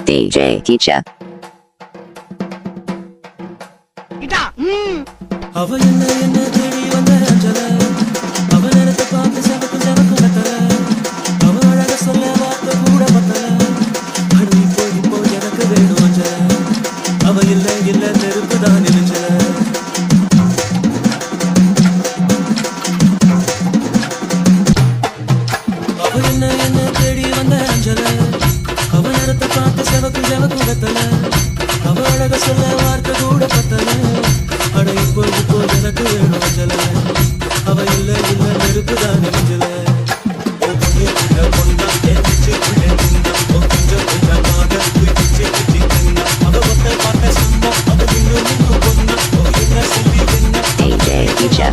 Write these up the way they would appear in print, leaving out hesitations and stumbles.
DJ Teacher. அவ என்ன தேடி வந்த அஞ்சல அவ நேரத்தை பார்த்து சவக்கு கத்தல அவ அழக சொல்ல வார்த்தை கூட பத்தல அடி இப்போ எனக்கு வேணும் அஞ்சல அவ இல்ல நெருப்பு தான் நெஞ்சல அவ என்ன தேடி வந்த அஞ்சல அவ நேரத்தை பார்த்து சவக்கு கத்தல அவ அழக சொல்ல வார்த்தை கூட பத்தல அட இப்போ எனக்கு வேணும் அஞ்சல அவ இல்ல நெருப்பு தான் நெஞ்சல பொண்ணா ஏச்சு அவ ஒத்த பார்த்த சும்மா அவ இன்னும் பொண்ணா என்ன சொல்லி DJ Teacher.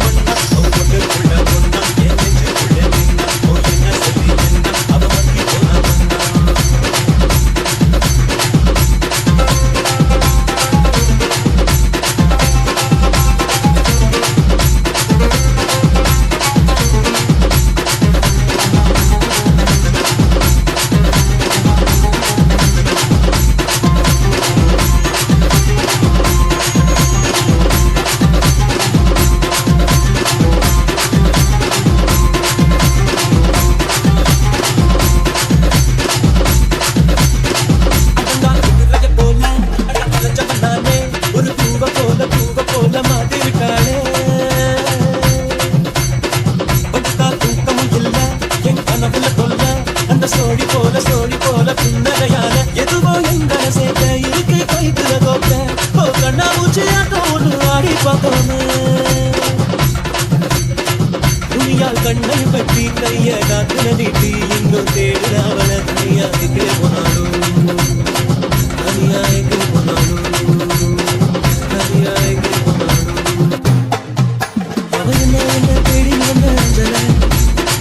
சோழி போல பின்னடையால எதுவோ எங்களை சேர்க்க இருக்கு கைத்துல கோப்ப ஓ கண்ணா மூச்சியாட்டம் ஒன்று ஆடி பார்த்தோமே துணியால் கண்ணை பற்றி கைய காத்துல நீட்டி இன்னும் தேடுற அவளை தனியா எங்கே போனாலும் தனியா எங்கே போனாலும் அவ என்ன தேடி வந்த அஞ்சல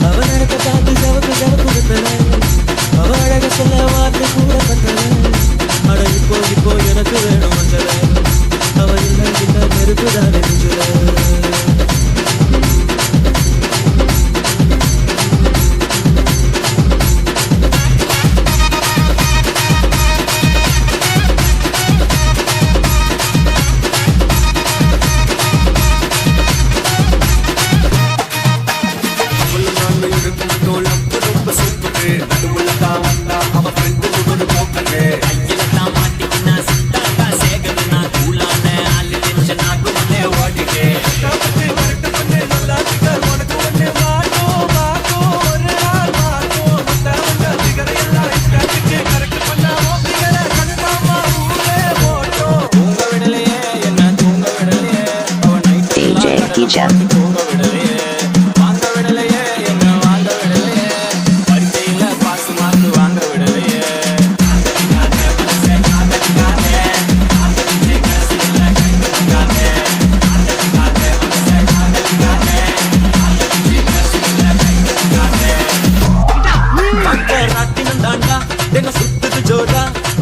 அவ நடத்த காத்து சவக்கு கத்தல அவ அழக சொல்ல வார்த்தை கூட பத்தல அட இப்போ எனக்கு வேணும் அஞ்சல அவ இல்ல நெருப்புதான் நெஞ்சல Teacher.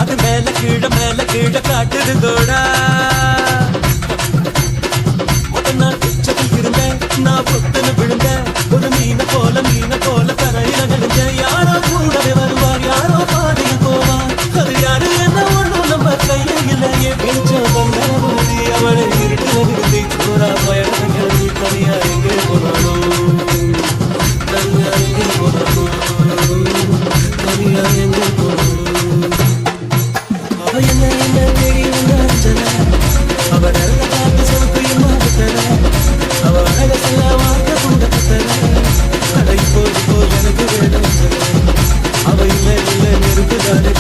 அது மேல கீழ காட்டுது தோடா நான் பொத்தன விழுந்த ஒரு மீன போல தரையில நெஞ்ச யாரோ கூடவே வருவார் யாரோ பாதையில் போவார் அது யாரு என்ன ஒண்ணும் நம்ம கையில் இல்லையே வெளிச்சம் வந்தபோது அவளை இருட்டுல நிறுத்தி சோரா பயணங்கள் தனியா எங்கே போனாலும் தனியா எங்கே போனாலும் அவ என்ன தேடி வந்த அஞ்சல அவ நல்ல காத்து சொலுக்கு இம்மாத்தல அவ அழக சொல்ல வார்த்தை கூட பத்தல அட இப்போ எனக்கு வேணும் அவ இல்ல நெருப்பு தானே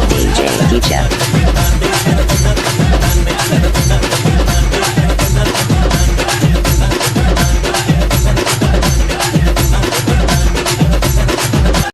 DJ Teacher.